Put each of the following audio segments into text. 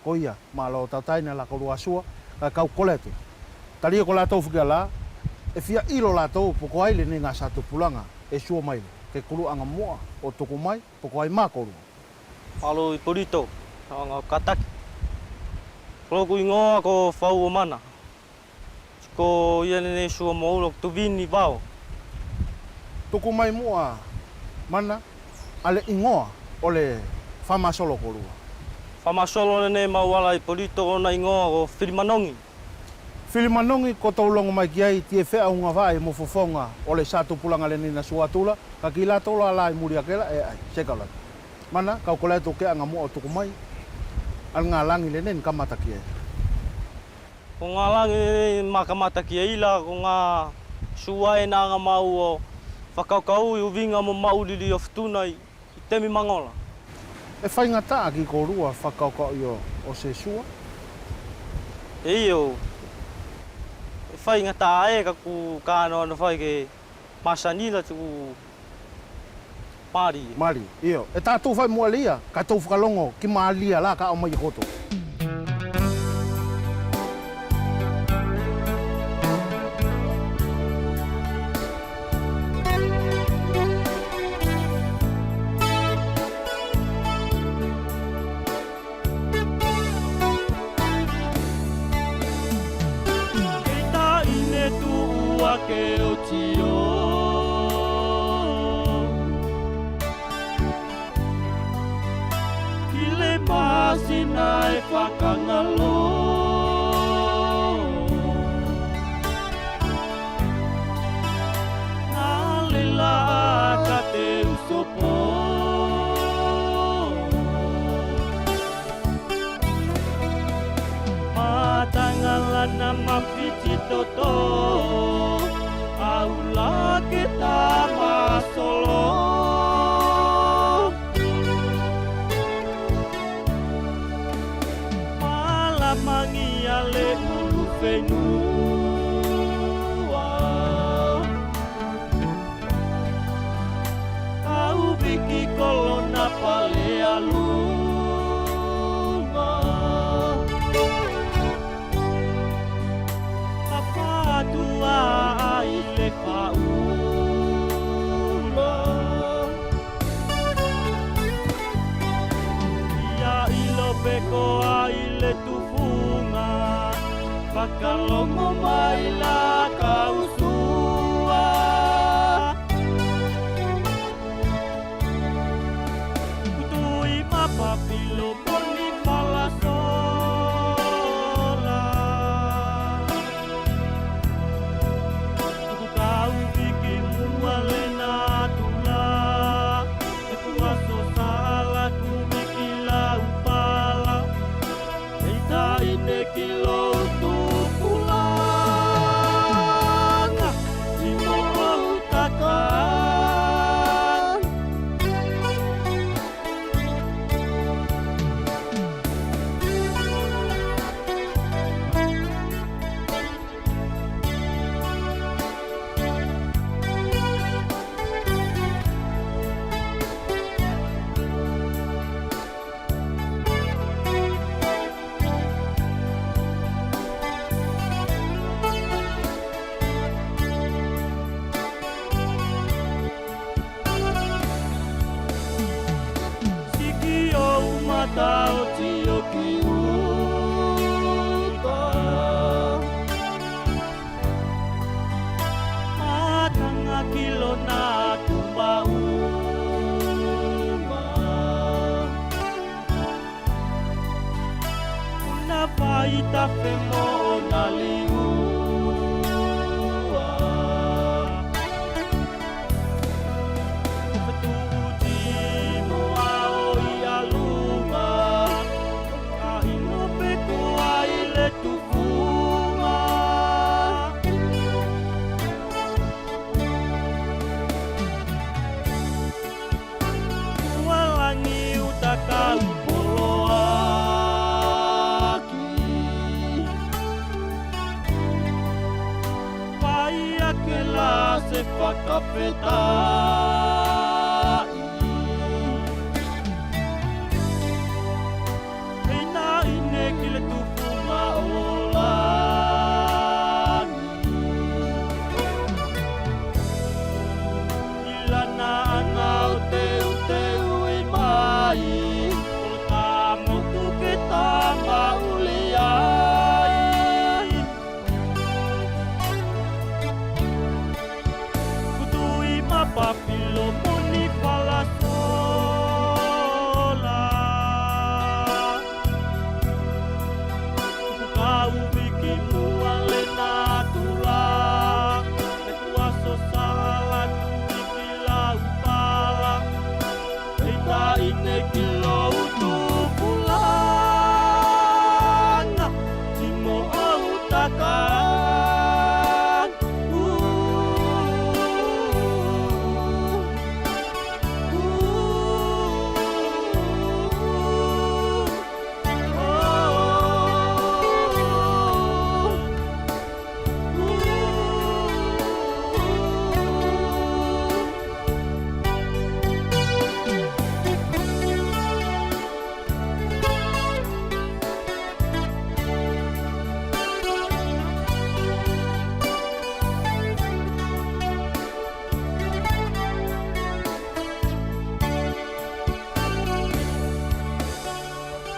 koia ma lo tataina la ko asua ka kau koletu tali ko la to fugala e fia ilo la to poko ai le nga satu pulanga e sua mai ke kulu anga moa o toko mai poko ai makolu alo I polito anga kataki loku ingoa ko fau o mana ko iene ne sua molo tu vini vao toko mai moa mana ale ingoa ole fama solo kolua fama solo ne mawala I polito na ingoa ko Filimanongi ko taulongo mai kiai tie fea unga vai mo fofonga ole satu pulanga le nina suatula ka kila tola lai muri akela e ai sekala mana ka ko le to ke anga mo o tuku mai al ngalangi le nen kamata kiai ko ngalangi makamata kiai la ko nga suai na nga mau o fakakau u vinga mo maulili of tunai I temi mangola e fai ngata ki ko rua fakakau yo o se sua Iyo fai ngata e ka ku kano no fai ke masanila tu mari iyo e ta tu fai moalia ka tu falongo ki malia la ka o mai koto ke o tio Kile masina e whakangalo Nalila ka te usopo Matangala na mapiti toto Aula kita masolo Malamangi ale ulu venua Kau biki kolona pale aluma Apa tua ile paula Ia ilo beko ile tufunga Pakalongo maila kausua Kutui mapapilo moni palasola Kau bikin mualena tula Ekuaso sala ku bikila upala Eita ine kilo tu pulanga Imo utakan Tao tio kiuta Matanga kilo na tumbauma Una paita femo na liua Petuji moao ialu tufunga Walangi utakau poloaki Paya que la se whakapetai Eina ine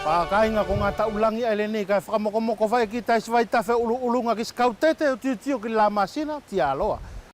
Pakainga ko ngā taulangi ai lenei kai whakamokomoko whai ki taisi vai tawhe ulu ulunga ki skautete o tio ki la masina ti aloa.